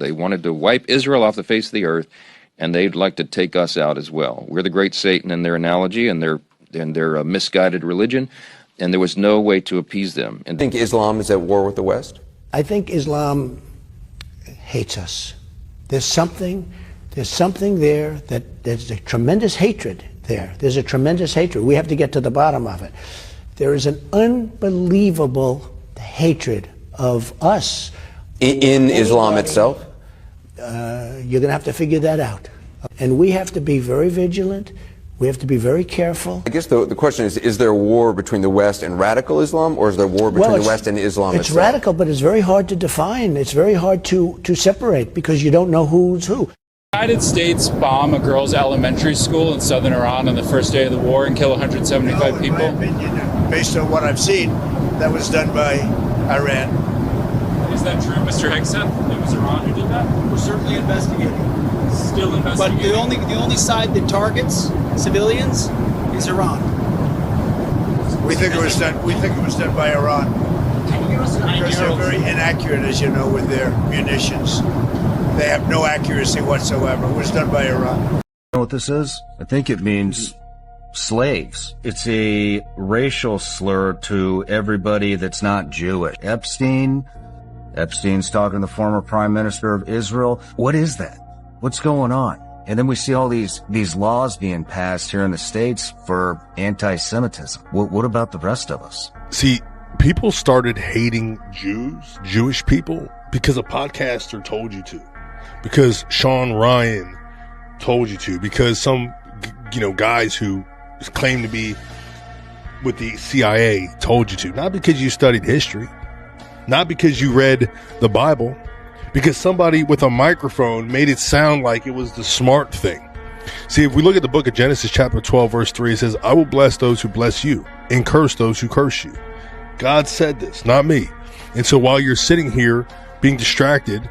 They wanted to wipe Israel off the face of the earth, and they'd like to take us out as well. We're the great Satan in their analogy and their misguided religion, and there was no way to appease them. And think Islam is at war with the West? I think Islam hates us. There's something there that there's a tremendous hatred there. There's a tremendous hatred. We have to get to the bottom of it. There is an unbelievable hatred of us. In Islam itself? You're going to have to figure that out. And we have to be very vigilant. We have to be very careful. I guess the question is there a war between the West and radical Islam, or is there a war between the West and Islam It's itself? radical, but it's very hard to define. It's very hard to separate because you don't know who's who. The United States bomb a girls' elementary school in southern Iran on the first day of the war and kill 175 people? In my opinion, based on what I've seen, that was done by Iran. Is that true, Mr. Hegseth? It was Iran who did that? We're certainly investigating. Still investigating. But the only side that targets civilians is Iran. We think it was done. We think it was done by Iran. Can you give us an idea? Because they're very inaccurate, as you know, with their munitions. They have no accuracy whatsoever. It was done by Iran. You know what this is? I think it means slaves. It's a racial slur to everybody that's not Jewish. Epstein's talking to the former prime minister of Israel. What is that? What's going on? And then we see all these laws being passed here in the States for anti-Semitism. What about the rest of us? See, people started hating Jewish people, because a podcaster told you to, because Sean Ryan told you to, because some, guys who claim to be with the CIA told you to. Not because you studied history, not because you read the Bible, because somebody with a microphone made it sound like it was the smart thing. See, if we look at the book of Genesis chapter 12, verse 3, it says, I will bless those who bless you and curse those who curse you. God said this, not me. And so while you're sitting here being distracted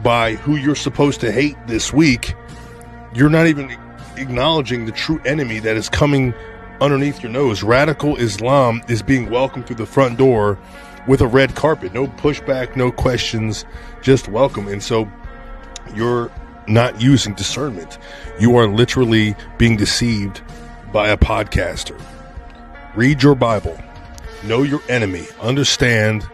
by who you're supposed to hate this week, you're not even acknowledging the true enemy that is coming underneath your nose. Radical Islam is being welcomed through the front door with a red carpet. No pushback, no questions, just welcome. And so you're not using discernment. You are literally being deceived by a podcaster. Read your Bible. Know your enemy. Understand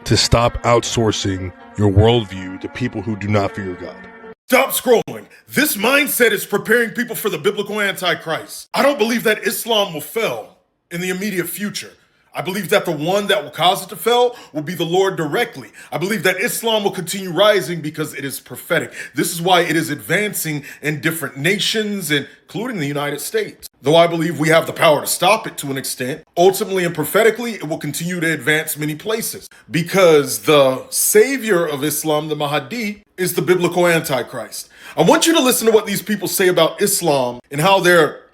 to stop outsourcing your worldview to people who do not fear God. Stop scrolling. This mindset is preparing people for the biblical Antichrist. I don't believe that Islam will fail in the immediate future. I believe that the one that will cause it to fail will be the Lord directly. I believe that Islam will continue rising because it is prophetic. This is why it is advancing in different nations, including the United States. Though I believe we have the power to stop it to an extent, ultimately and prophetically, it will continue to advance many places because the savior of Islam, the Mahdi, is the biblical Antichrist. I want you to listen to what these people say about Islam and how they're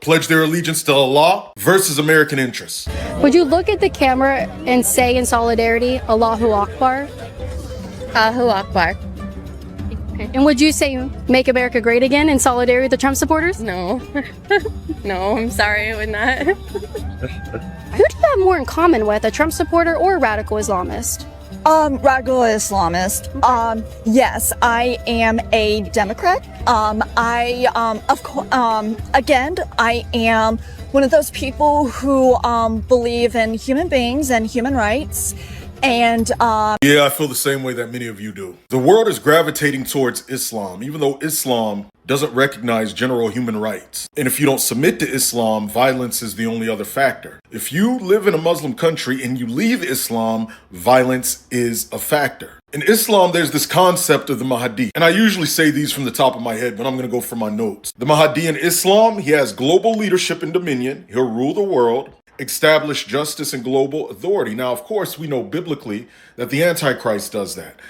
pledge their allegiance to Allah versus American interests. Would you look at the camera and say in solidarity, Allahu Akbar? Allahu Akbar. And would you say, make America great again in solidarity with the Trump supporters? No. No, I'm sorry, I would not. Who do you have more in common with, a Trump supporter or a radical Islamist? Radical Islamist. Yes, I am a Democrat. I am one of those people who believe in human beings and human rights. And yeah, I feel the same way that many of you do. The world is gravitating towards Islam, even though Islam doesn't recognize general human rights. And if you don't submit to Islam, violence is the only other factor. If you live in a Muslim country and you leave Islam, violence is a factor. In Islam, there's this concept of the Mahdi. And I usually say these from the top of my head, but I'm going to go for my notes. The Mahdi in Islam, he has global leadership and dominion. He'll rule the world, establish justice and global authority. Now, of course, we know biblically that the Antichrist does that.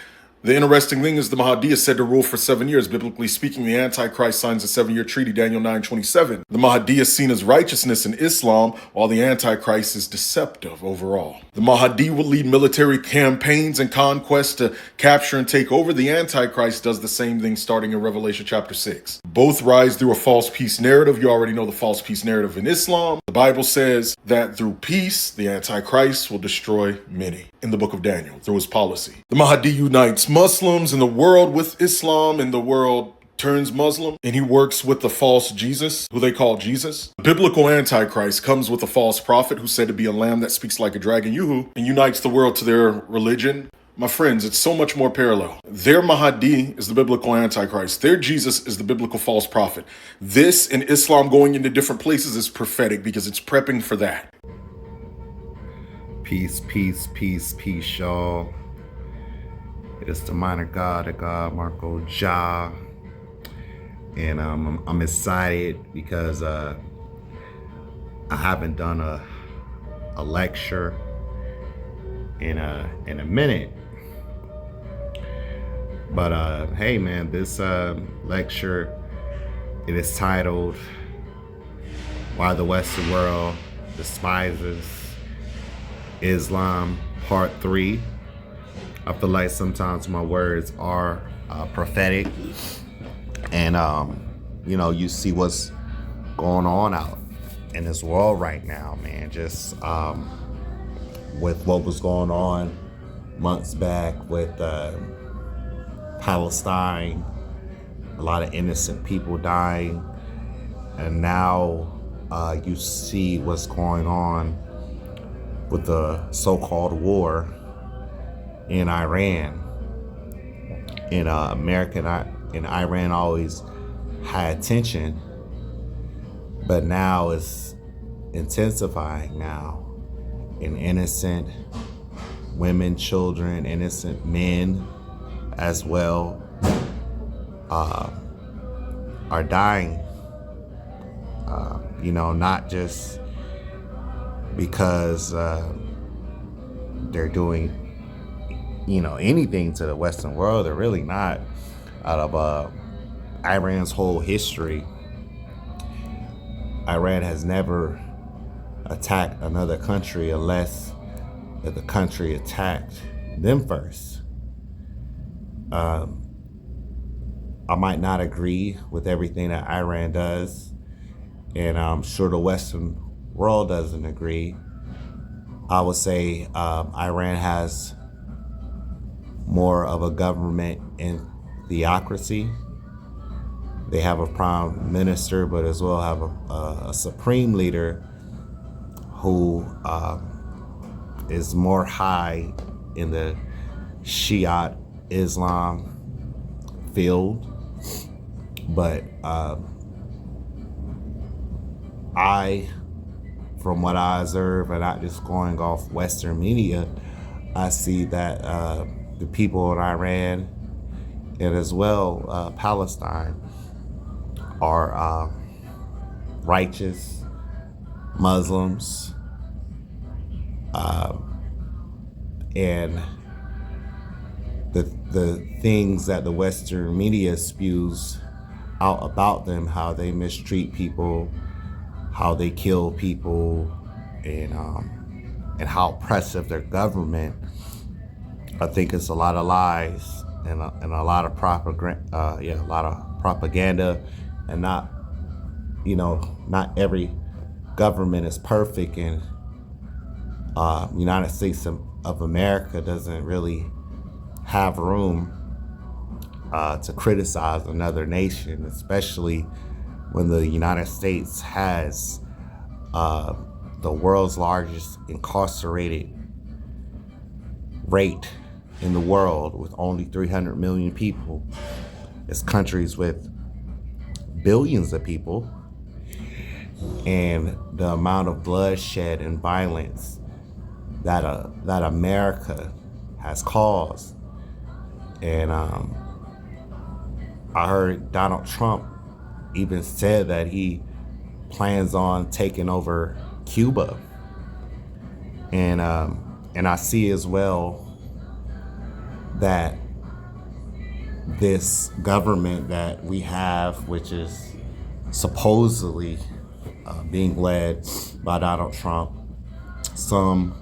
The interesting thing is the Mahdi is said to rule for 7 years. Biblically speaking, the Antichrist signs a 7-year treaty, Daniel 9:27. The Mahdi is seen as righteousness in Islam, while the Antichrist is deceptive overall. The Mahdi will lead military campaigns and conquests to capture and take over. The Antichrist does the same thing starting in Revelation chapter 6. Both rise through a false peace narrative. You already know the false peace narrative in Islam. The Bible says that through peace, the Antichrist will destroy many in the book of Daniel through his policy. The Mahdi unites Muslims in the world with Islam, and the world turns Muslim, and he works with the false Jesus, who they call Jesus. The biblical Antichrist comes with a false prophet who's said to be a lamb that speaks like a dragon, Yuhu, and unites the world to their religion. My friends, it's so much more parallel. Their Mahdi is the biblical Antichrist. Their Jesus is the biblical false prophet. This and Islam going into different places is prophetic because it's prepping for that. Peace, peace, peace, peace, y'all. It's the minor god, the god marcojah. And I'm excited because I haven't done a lecture in a minute. But hey man, this lecture, it is titled Why the Western World Despises Islam, Part 3. I feel like sometimes my words are prophetic, and you know, you see what's going on out in this world right now, man. Just with what was going on months back with Palestine, a lot of innocent people dying, and now you see what's going on with the so-called war in Iran. And America and Iran always had tension, but now it's intensifying now. And innocent women, children, innocent men as well are dying. You know, not just because they're doing, you know, anything to the Western world. They're really not. Out of Iran's whole history, Iran has never attacked another country unless the country attacked them first. I might not agree with everything that Iran does, and I'm sure the Western world doesn't agree. I would say Iran has more of a government and theocracy. They have a prime minister, but as well have a supreme leader who is more high in the Shiite Islam field. But from what I observe, and not just going off Western media, I see that the people in Iran and as well Palestine are righteous Muslims, and the things that the Western media spews out about them, how they mistreat people, how they kill people, and how oppressive their government. I think it's a lot of lies and a lot of propaganda, and not every government is perfect, and United States of America doesn't really have room to criticize another nation, especially when the United States has the world's largest incarcerated rate in the world, with only 300 million people. It's countries with billions of people, and the amount of bloodshed and violence that America has caused. And I heard Donald Trump even said that he plans on taking over Cuba, and I see as well that this government that we have, which is supposedly being led by Donald Trump, some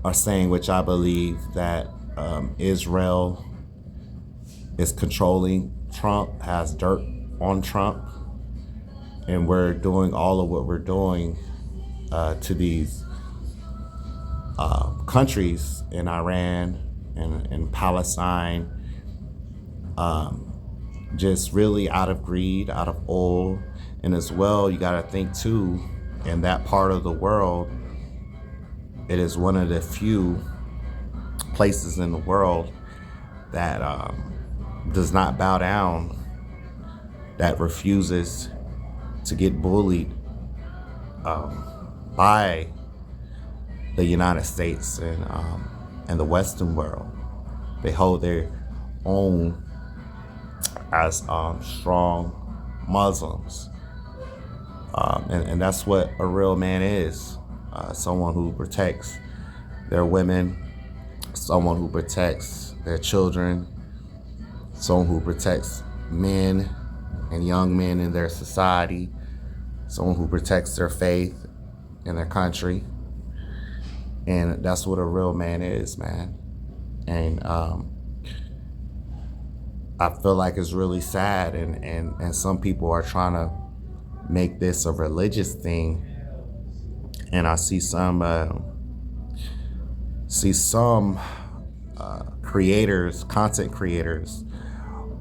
are saying, which I believe, that Israel is controlling Trump, has dirt on Trump, and we're doing all of what we're doing to these countries in Iran and Palestine, just really out of greed, out of oil. And as well, you got to think too, in that part of the world, it is one of the few places in the world that does not bow down, that refuses to get bullied by the United States and the Western world. They hold their own as strong Muslims, and that's what a real man is. Someone who protects their women, someone who protects their children, someone who protects men and young men in their society, someone who protects their faith in their country. And that's what a real man is, man. And I feel like it's really sad, and some people are trying to make this a religious thing. And I see some creators, content creators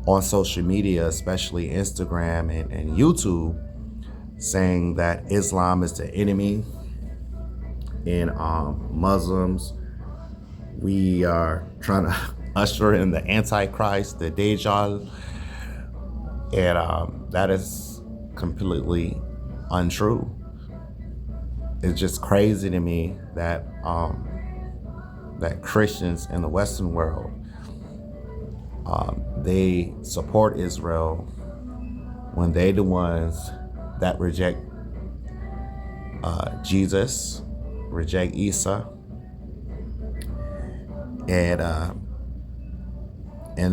on social media, especially Instagram and YouTube, saying that Islam is the enemy and Muslims, we are trying to usher in the Antichrist, the Dajjal, and that is completely untrue. It's just crazy to me that that Christians in the Western world, they support Israel when they the ones that reject Jesus, reject Isa, and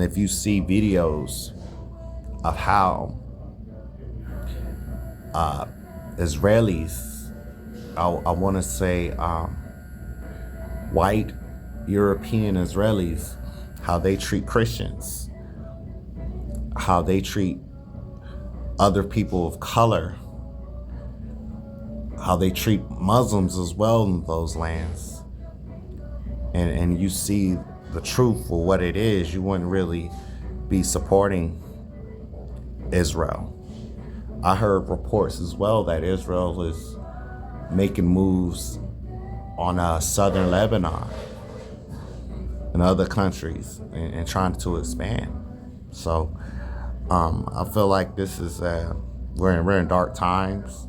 if you see videos of how Israelis, I want to say white European Israelis, how they treat Christians, how they treat other people of color, how they treat Muslims as well in those lands, and you see the truth for what it is, you wouldn't really be supporting Israel. I heard reports as well that Israel is making moves on southern Lebanon and other countries and trying to expand. So I feel like this is we're in dark times.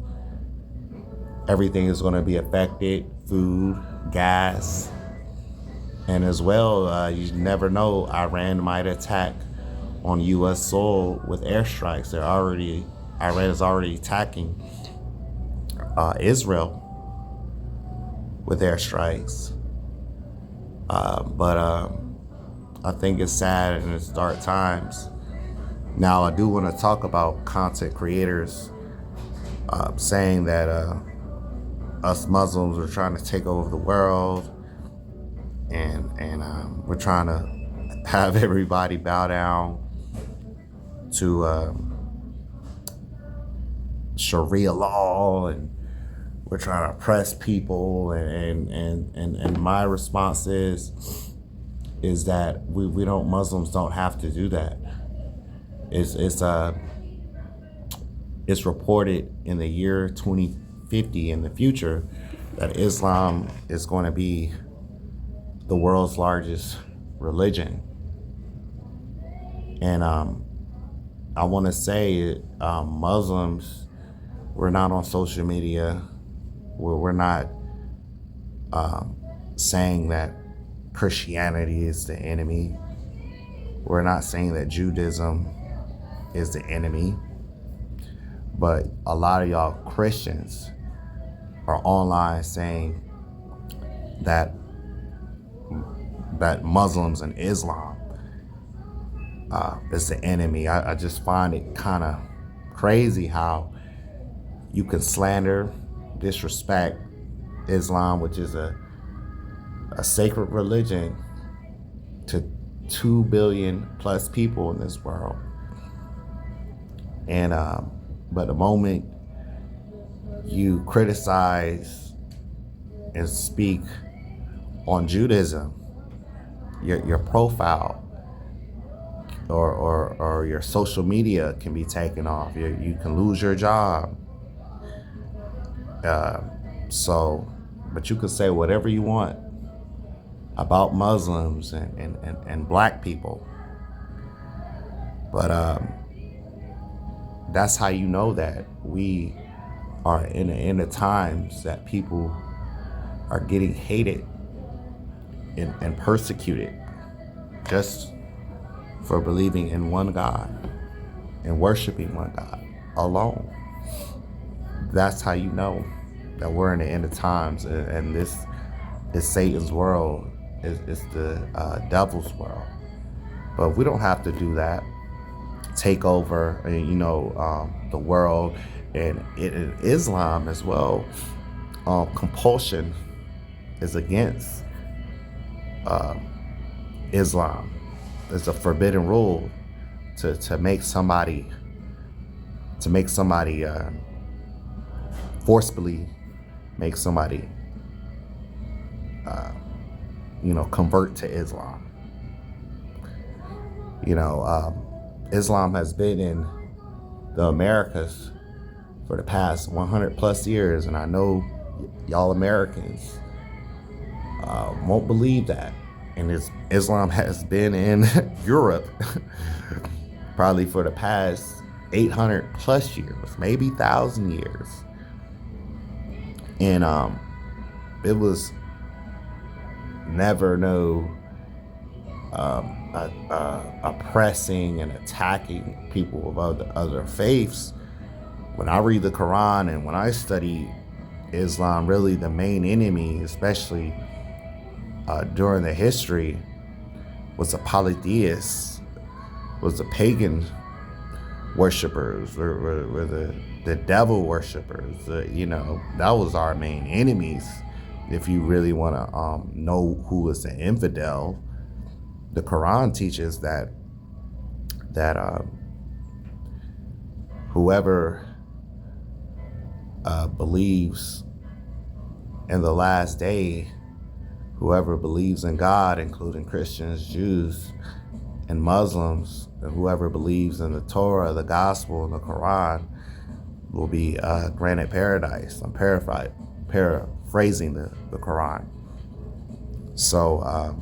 Everything is going to be affected: food, gas, and as well, you never know, Iran might attack on U.S. soil with airstrikes. Iran is already attacking Israel with airstrikes. But I think it's sad and it's dark times. Now, I do want to talk about content creators saying that us Muslims are trying to take over the world, and we're trying to have everybody bow down to Sharia law, and we're trying to oppress people, and my response is that we don't, Muslims don't have to do that. It's reported in the year 2050 in the future that Islam is going to be the world's largest religion. And I want to say Muslims, we're not on social media. We're not saying that Christianity is the enemy. We're not saying that Judaism is the enemy. But a lot of y'all Christians are online saying that Muslims and Islam is the enemy. I just find it kind of crazy how you can slander, disrespect Islam, which is a sacred religion to 2 billion plus people in this world. And but the moment you criticize and speak on Judaism, your profile or your social media can be taken off. You can lose your job. But you can say whatever you want about Muslims and black people. But that's how you know that we are in the times that people are getting hated and persecuted just for believing in one God and worshiping one God alone. That's how you know that we're in the end of times, and this is Satan's world, is the devil's world. But we don't have to do that. Take over, the world, and in Islam as well. Compulsion is against Islam. It's a forbidden rule to make somebody forcibly make somebody convert to Islam. Islam has been in the Americas for the past 100 plus years, and I know y'all Americans won't believe that. And Islam has been in Europe probably for the past 800 plus years, maybe 1,000 years. And it was never no oppressing and attacking people of other faiths. When I read the Quran and when I study Islam, really the main enemy, especially during the history, was the polytheists, was the pagan worshippers, were the devil worshippers. That was our main enemies. If you really want to know who is an infidel, the Quran teaches that whoever believes in the last day, whoever believes in God, including Christians, Jews, and Muslims, and whoever believes in the Torah, the Gospel, and the Quran, will be granted paradise. I'm paraphrasing the Quran. So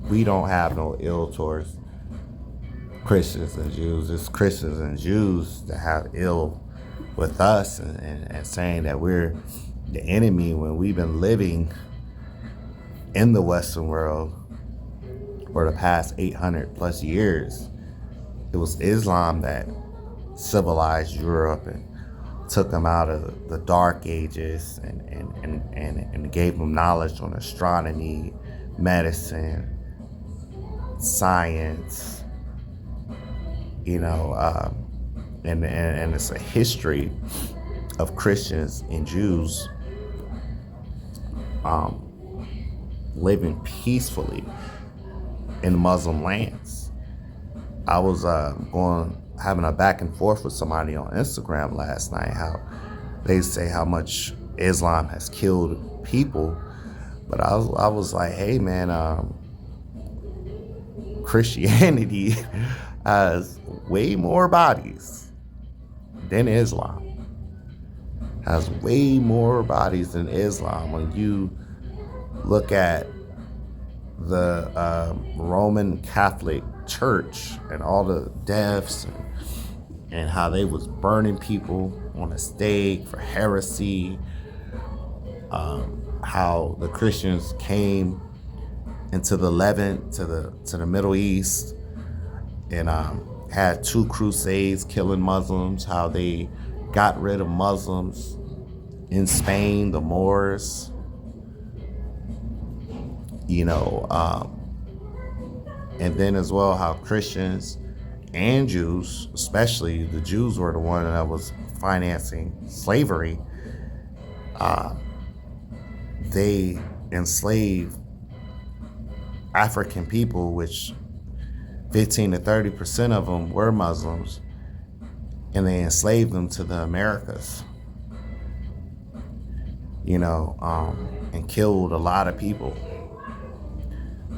we don't have no ill towards Christians and Jews. It's Christians and Jews that have ill with us and saying that we're the enemy when we've been living in the Western world for the past 800 plus years. It was Islam that civilized Europe and took them out of the dark ages and gave them knowledge on astronomy, medicine, science, and it's a history of Christians and Jews living peacefully in Muslim lands. I was having a back and forth with somebody on Instagram last night, how they say how much Islam has killed people, but I was like, hey man, Christianity has way more bodies than Islam. Has way more bodies than Islam. When you look at the Roman Catholic Church and all the deaths and how they was burning people on a stake for heresy, how the Christians came into the Levant, to the Middle East, and had 2 crusades killing Muslims, how they got rid of Muslims in Spain, the Moors, and then as well how Christians and Jews, especially the Jews were the one that was financing slavery. They enslaved African people, which 15 to 30% of them were Muslims, and they enslaved them to the Americas. and killed a lot of people.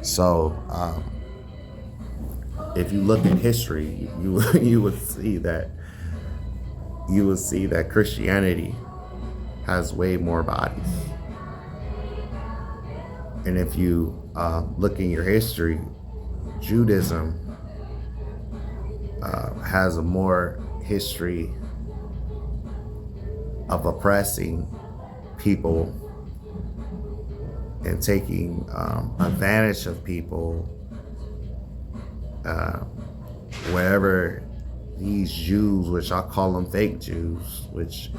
So if you look at history, you would see that Christianity has way more bodies. And if you look in your history, Judaism has a more history of oppressing people and taking advantage of people, wherever these Jews, which I call them fake Jews, which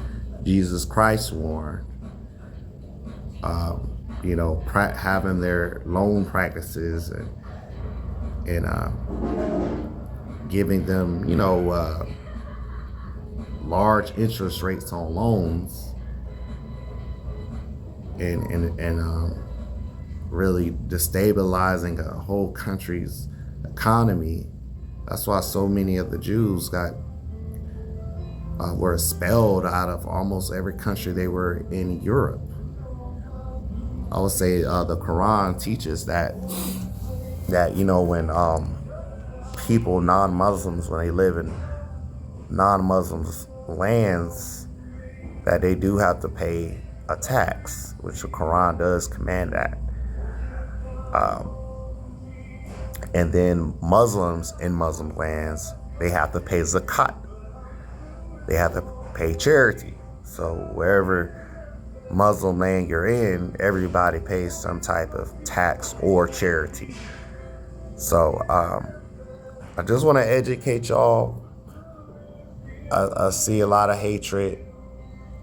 Jesus Christ warned, having their loan practices and giving them, large interest rates on loans, and really destabilizing a whole country's economy. That's why so many of the Jews were expelled out of almost every country they were in Europe. I would say the Quran teaches that when people, non-Muslims, when they live in non-Muslims lands, that they do have to pay a tax, which the Quran does command that. And then Muslims in Muslim lands, they have to pay zakat. They have to pay charity. So wherever Muslim land you're in, everybody pays some type of tax or charity. So I just want to educate y'all. I see a lot of hatred.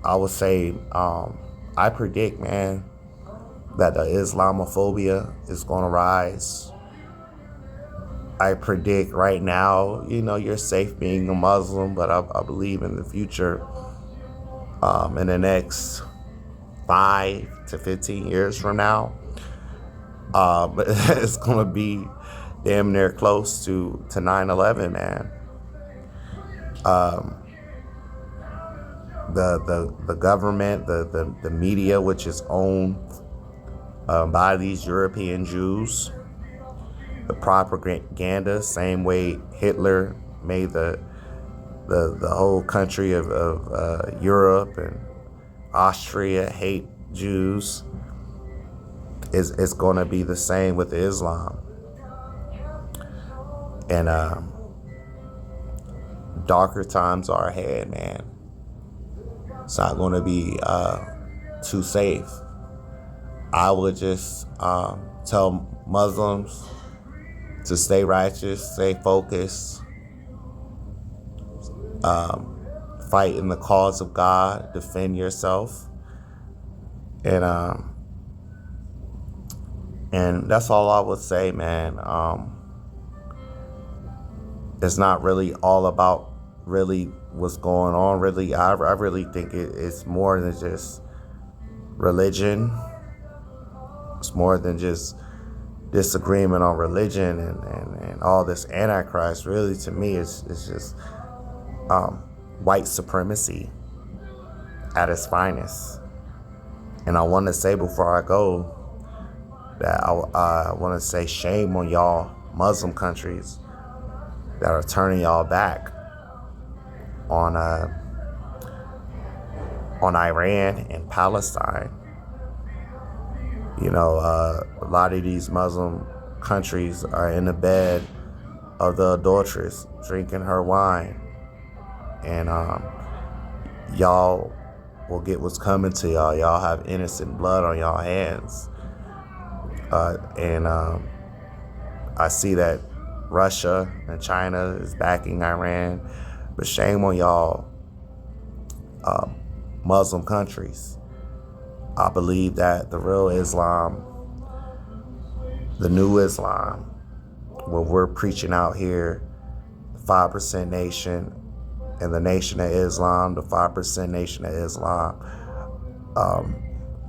I would say I predict, man, that the Islamophobia is going to rise. I predict right now, you're safe being a Muslim, but I believe in the future, in the next 5 to 15 years from now, but it's going to be damn near close to 9/11, man. The government, the media, which is owned by these European Jews, the propaganda, same way Hitler made the whole country of Europe and Austria hate Jews, is going to be the same with Islam. And darker times are ahead, man. It's not going to be too safe. I would just tell Muslims to stay righteous, stay focused, fight in the cause of God, defend yourself, and that's all I would say, man. It's not really all about really what's going on. Really, I really think it's more than just religion. It's more than just disagreement on religion and all this antichrist. Really, to me, it's just white supremacy at its finest. And I want to say before I go that I want to say shame on y'all Muslim countries that are turning y'all back on Iran and Palestine. A lot of these Muslim countries are in the bed of the adulteress, drinking her wine, and y'all will get what's coming to y'all. Y'all have innocent blood on y'all hands, and I see that Russia and China is backing Iran, but shame on y'all Muslim countries. I believe that the real Islam, the new Islam, what we're preaching out here, the 5% nation and the Nation of Islam, the 5% Nation of Islam,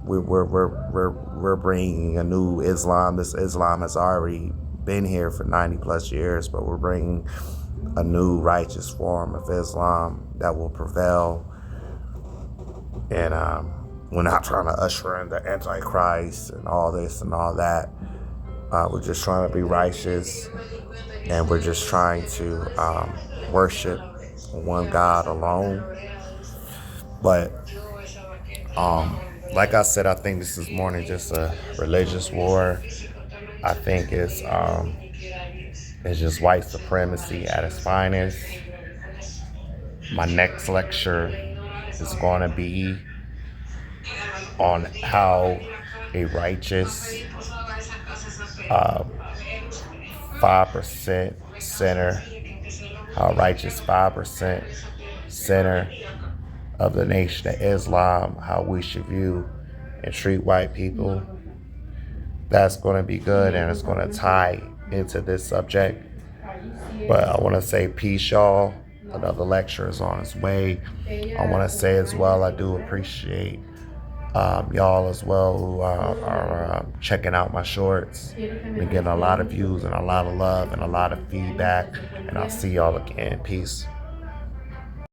we're bringing a new Islam. This Islam has already been here for 90 plus years, but we're bringing a new righteous form of Islam that will prevail. And We're not trying to usher in the Antichrist and all this and all that. We're just trying to be righteous, and we're just trying to worship one God alone. But like I said, I think this is more than just a religious war. I think it's just white supremacy at its finest. My next lecture is going to be on how a righteous 5% sinner, how righteous 5% sinner of the Nation of Islam, how we should view and treat white people. That's going to be good, and it's going to tie into this subject. But I want to say peace, y'all. Another lecture is on its way. I want to say as well, I do appreciate y'all as well who are checking out my shorts. Been getting a lot of views and a lot of love and a lot of feedback. And I'll see y'all again. Peace.